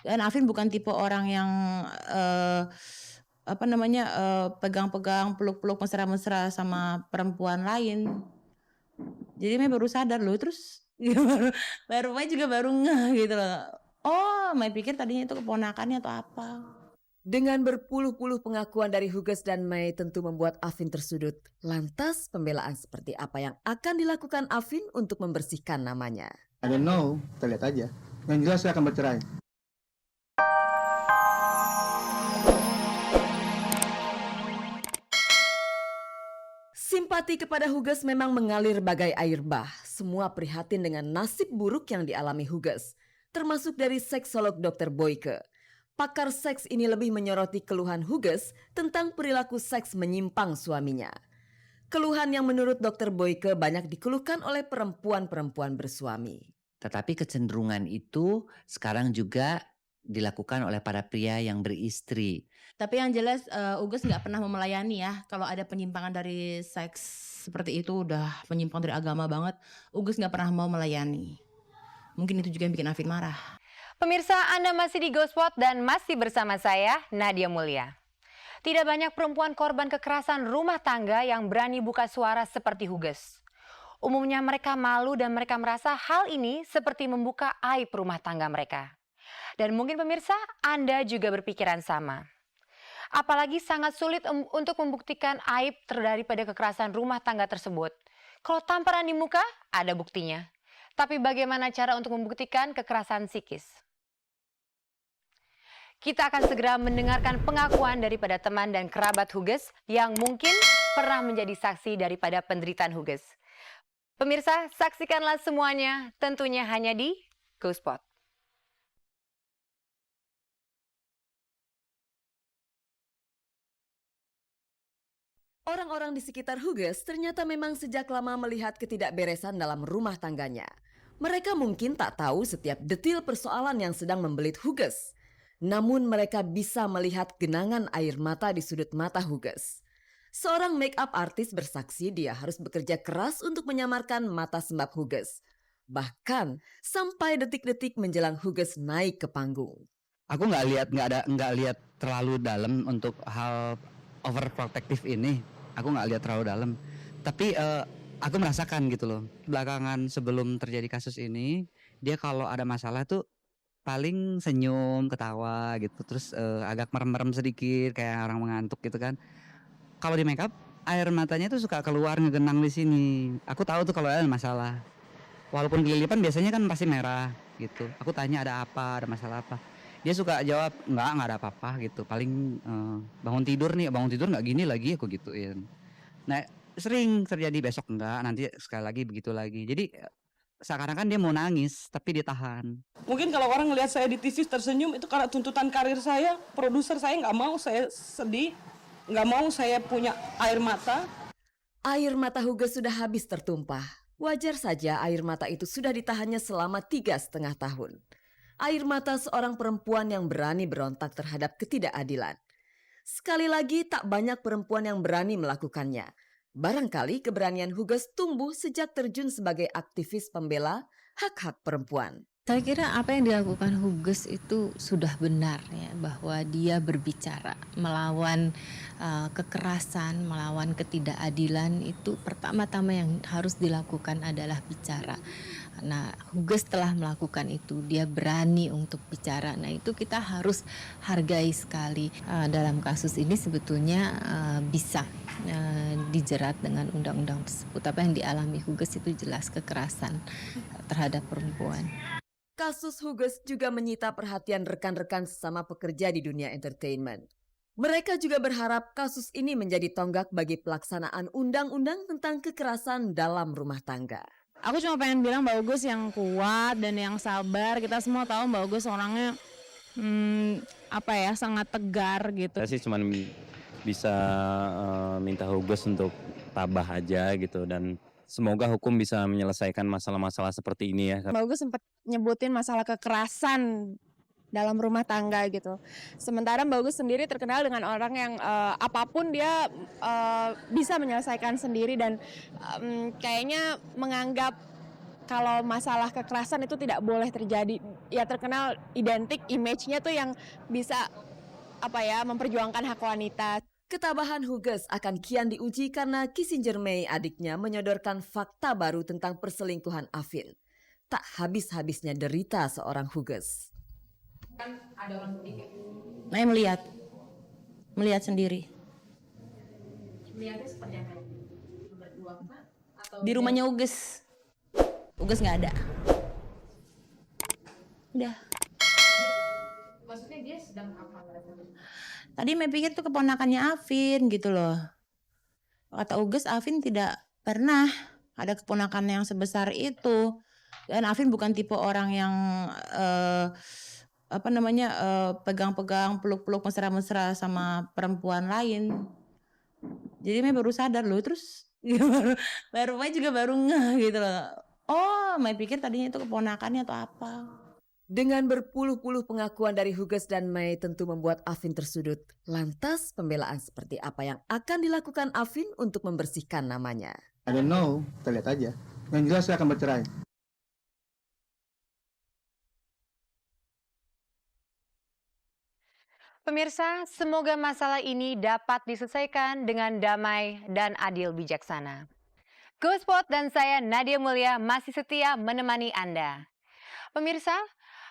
Dan Afin bukan tipe orang yang, apa namanya, pegang-pegang, peluk-peluk, mesra-mesra sama perempuan lain. Jadi Mei baru sadar loh, terus baru baru Mei juga baru ngeh gitu loh. Oh, Mei pikir tadinya itu keponakannya atau apa. Dengan berpuluh-puluh pengakuan dari Huges dan Mei tentu membuat Afin tersudut. Lantas pembelaan seperti apa yang akan dilakukan Afin untuk membersihkan namanya? I don't know, kita lihat aja. Yang jelas saya akan bercerai. Simpati kepada Huges memang mengalir bagai air bah. Semua prihatin dengan nasib buruk yang dialami Huges, termasuk dari seksolog Dr. Boyke. Pakar seks ini lebih menyoroti keluhan Huges tentang perilaku seks menyimpang suaminya. Keluhan yang menurut Dr. Boyke banyak dikeluhkan oleh perempuan-perempuan bersuami. Tetapi kecenderungan itu sekarang juga dilakukan oleh para pria yang beristri. Tapi yang jelas, Uges nggak pernah melayani ya, kalau ada penyimpangan dari seks seperti itu, udah penyimpang dari agama banget, Uges nggak pernah mau melayani. Mungkin itu juga yang bikin Afin marah. Pemirsa, Anda masih di Gospot dan masih bersama saya, Nadia Mulia. Tidak banyak perempuan korban kekerasan rumah tangga yang berani buka suara seperti Huges. Umumnya mereka malu dan mereka merasa hal ini seperti membuka aib rumah tangga mereka. Dan mungkin pemirsa, Anda juga berpikiran sama. Apalagi sangat sulit untuk membuktikan aib daripada kekerasan rumah tangga tersebut. Kalau tamparan di muka, ada buktinya. Tapi bagaimana cara untuk membuktikan kekerasan psikis? Kita akan segera mendengarkan pengakuan daripada teman dan kerabat Huges yang mungkin pernah menjadi saksi daripada penderitaan Huges. Pemirsa, saksikanlah semuanya tentunya hanya di Gospot. Orang-orang di sekitar Huges ternyata memang sejak lama melihat ketidakberesan dalam rumah tangganya. Mereka mungkin tak tahu setiap detil persoalan yang sedang membelit Huges. Namun mereka bisa melihat genangan air mata di sudut mata Huges. Seorang make-up artis bersaksi dia harus bekerja keras untuk menyamarkan mata sembab Huges. Bahkan sampai detik-detik menjelang Huges naik ke panggung. Aku nggak lihat terlalu dalam untuk hal overprotective ini. Aku nggak lihat terlalu dalam. Tapi aku merasakan gitu loh. Belakangan sebelum terjadi kasus ini, dia kalau ada masalah tuh paling senyum, ketawa gitu. Terus agak merem-merem sedikit kayak orang mengantuk gitu kan. Kalau di makeup air matanya tuh suka keluar ngegenang di sini. Aku tahu tuh kalau ada masalah. Walaupun kelilipan biasanya kan pasti merah gitu. Aku tanya ada apa, ada masalah apa. Dia suka jawab nggak ada apa-apa gitu. Paling bangun tidur nggak gini lagi aku gituin. Nah sering terjadi besok enggak, nanti sekali lagi begitu lagi. Jadi seakan-akan dia mau nangis tapi ditahan. Mungkin kalau orang ngelihat saya di TV tersenyum itu karena tuntutan karir saya, produser saya nggak mau saya sedih, nggak mau saya punya air mata. Air mata Huges sudah habis tertumpah. Wajar saja air mata itu sudah ditahannya selama 3,5 tahun. Air mata seorang perempuan yang berani berontak terhadap ketidakadilan. Sekali lagi tak banyak perempuan yang berani melakukannya. Barangkali keberanian Huges tumbuh sejak terjun sebagai aktivis pembela hak-hak perempuan. Saya kira apa yang dilakukan Huges itu sudah benar ya, bahwa dia berbicara melawan kekerasan, melawan ketidakadilan. Itu pertama-tama yang harus dilakukan adalah bicara. Nah, Huges telah melakukan itu, dia berani untuk bicara. Nah, itu kita harus hargai sekali. Dalam kasus ini sebetulnya bisa dijerat dengan undang-undang tersebut. Apa yang dialami Huges itu jelas kekerasan terhadap perempuan. Kasus Huges juga menyita perhatian rekan-rekan sesama pekerja di dunia entertainment. Mereka juga berharap kasus ini menjadi tonggak bagi pelaksanaan undang-undang tentang kekerasan dalam rumah tangga. Aku cuma pengen bilang Mbak Ugus yang kuat dan yang sabar. Kita semua tahu Mbak Ugus orangnya sangat tegar gitu. Saya sih cuma bisa minta Huges untuk tabah aja gitu, dan semoga hukum bisa menyelesaikan masalah-masalah seperti ini ya. Mbak Ugus sempat nyebutin masalah kekerasan dalam rumah tangga gitu. Sementara Mbak Ugus sendiri terkenal dengan orang yang apapun dia bisa menyelesaikan sendiri dan kayaknya menganggap kalau masalah kekerasan itu tidak boleh terjadi. Ya terkenal identik image-nya tuh yang bisa memperjuangkan hak wanita. Ketabahan Huges akan kian diuji karena Kissinger May, adiknya, menyodorkan fakta baru tentang perselingkuhan Afin. Tak habis-habisnya derita seorang Huges. Saya melihat sendiri. Melihatnya seperti apa? Berdua atau Di rumahnya Uges nggak ada. Udah. maksudnya dia sedang apa? Tadi saya pikir tuh keponakannya Afin gitu loh. Kata Uges, Afin tidak pernah ada keponakan yang sebesar itu. Dan Afin bukan tipe orang yang pegang-pegang, peluk-peluk, mesra-mesra sama perempuan lain. Jadi saya baru sadar loh, terus baru juga baru ngeh gitu loh. Oh, saya pikir tadinya itu keponakannya atau apa. Dengan berpuluh-puluh pengakuan dari Huges dan May tentu membuat Afin tersudut. Lantas pembelaan seperti apa yang akan dilakukan Afin untuk membersihkan namanya? I don't know, kita lihat aja. Yang jelas saya akan bercerai. Pemirsa, semoga masalah ini dapat diselesaikan dengan damai dan adil bijaksana. Gospot dan saya Nadia Mulia masih setia menemani Anda. Pemirsa,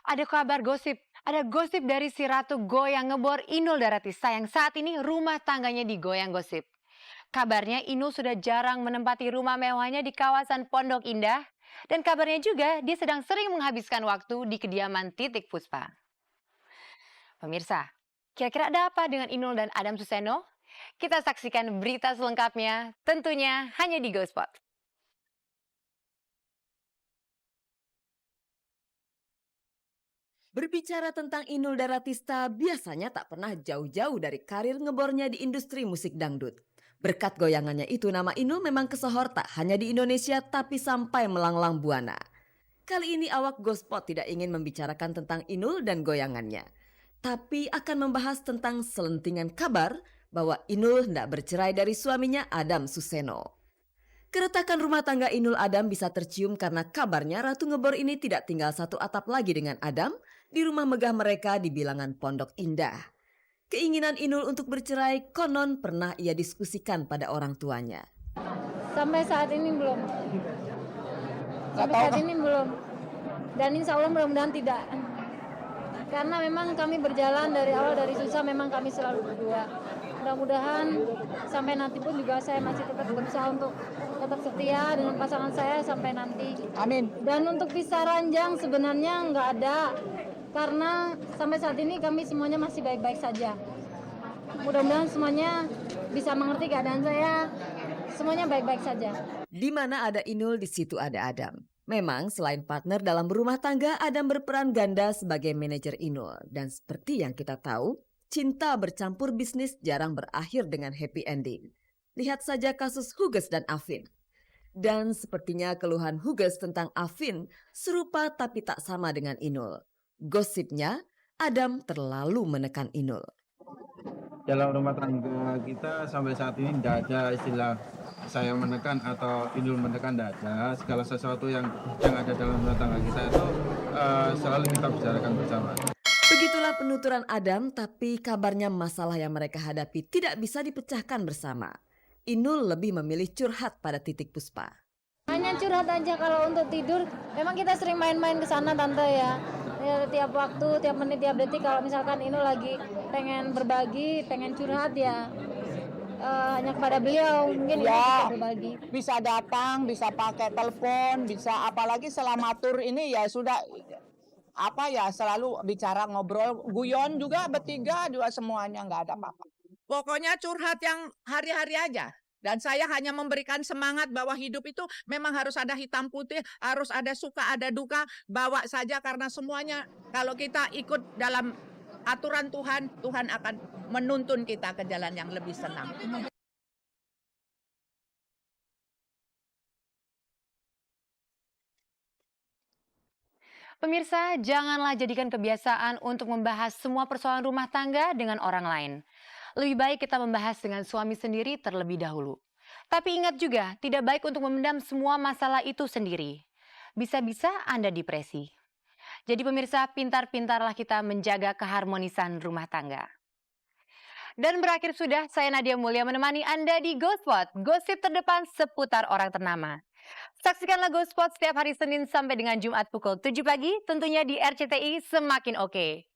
ada kabar gosip. Ada gosip dari si Ratu Goyang ngebor Inul Daratista yang saat ini rumah tangganya digoyang gosip. Kabarnya Inul sudah jarang menempati rumah mewahnya di kawasan Pondok Indah. Dan kabarnya juga dia sedang sering menghabiskan waktu di kediaman Titik Puspa. Pemirsa, kira-kira ada apa dengan Inul dan Adam Suseno? Kita saksikan berita selengkapnya tentunya hanya di Gospot. Berbicara tentang Inul Daratista biasanya tak pernah jauh-jauh dari karir ngebornya di industri musik dangdut. Berkat goyangannya itu nama Inul memang kesohor tak hanya di Indonesia tapi sampai melanglang buana. Kali ini awak Gospot tidak ingin membicarakan tentang Inul dan goyangannya. Tapi akan membahas tentang selentingan kabar bahwa Inul hendak bercerai dari suaminya Adam Suseno. Keretakan rumah tangga Inul Adam bisa tercium karena kabarnya Ratu Ngebor ini tidak tinggal satu atap lagi dengan Adam di rumah megah mereka di bilangan Pondok Indah. Keinginan Inul untuk bercerai konon pernah ia diskusikan pada orang tuanya. Sampai saat ini belum. Sampai saat ini belum. Dan insya Allah mudah-mudahan tidak. Karena memang kami berjalan dari awal, dari susah memang kami selalu berdua. Mudah-mudahan sampai nanti pun juga saya masih tetap berusaha untuk tetap setia dengan pasangan saya sampai nanti. Amin. Dan untuk pisah ranjang sebenarnya nggak ada. Karena sampai saat ini kami semuanya masih baik-baik saja. Mudah-mudahan semuanya bisa mengerti keadaan saya. Semuanya baik-baik saja. Di mana ada Inul, di situ ada Adam. Memang selain partner dalam berumah tangga, Adam berperan ganda sebagai manajer Inul. Dan seperti yang kita tahu, cinta bercampur bisnis jarang berakhir dengan happy ending. Lihat saja kasus Huges dan Afin. Dan sepertinya keluhan Huges tentang Afin serupa tapi tak sama dengan Inul. Gosipnya, Adam terlalu menekan Inul. Dalam rumah tangga kita sampai saat ini tidak ada istilah saya menekan atau Inul menekan, tidak ada. Segala sesuatu yang ada dalam rumah tangga kita itu selalu kita bicarakan bersama. Begitulah penuturan Adam, tapi kabarnya masalah yang mereka hadapi tidak bisa dipecahkan bersama. Inul lebih memilih curhat pada Titik Puspa. Hanya curhat aja kalau untuk tidur. Memang kita sering main-main ke sana tante ya. Ya, tiap waktu, tiap menit, tiap detik kalau misalkan Inul lagi pengen berbagi, pengen curhat ya hanya kepada beliau mungkin ya, berbagi. Bisa datang, bisa pakai telepon, bisa apalagi selama tur ini ya sudah selalu bicara, ngobrol, guyon juga bertiga juga semuanya nggak ada apa-apa. Pokoknya curhat yang hari-hari aja. Dan saya hanya memberikan semangat bahwa hidup itu memang harus ada hitam putih, harus ada suka, ada duka, bawa saja karena semuanya kalau kita ikut dalam aturan Tuhan, Tuhan akan menuntun kita ke jalan yang lebih senang. Pemirsa, janganlah jadikan kebiasaan untuk membahas semua persoalan rumah tangga dengan orang lain. Lebih baik kita membahas dengan suami sendiri terlebih dahulu. Tapi ingat juga, tidak baik untuk memendam semua masalah itu sendiri. bisa-bisa Anda depresi. Jadi pemirsa, pintar-pintarlah kita menjaga keharmonisan rumah tangga. Dan berakhir sudah, saya Nadia Mulya menemani Anda di GoSpot, gosip terdepan seputar orang ternama. Saksikanlah GoSpot setiap hari Senin sampai dengan Jumat pukul 7 pagi, tentunya di RCTI Semakin Oke.